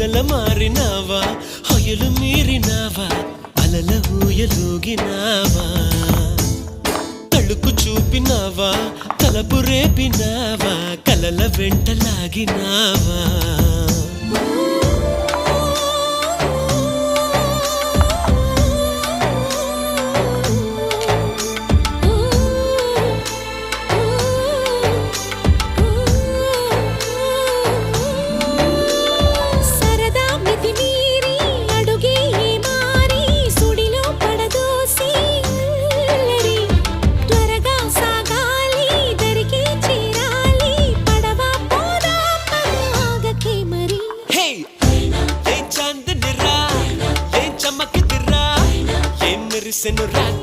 పొగల మారినావా హొయలు మీరినావా అలల ఊయలూగినావా తళుకు చూపినావా తలపు రేపినావా కలల వెంటలాగినావా మెరిసెను రా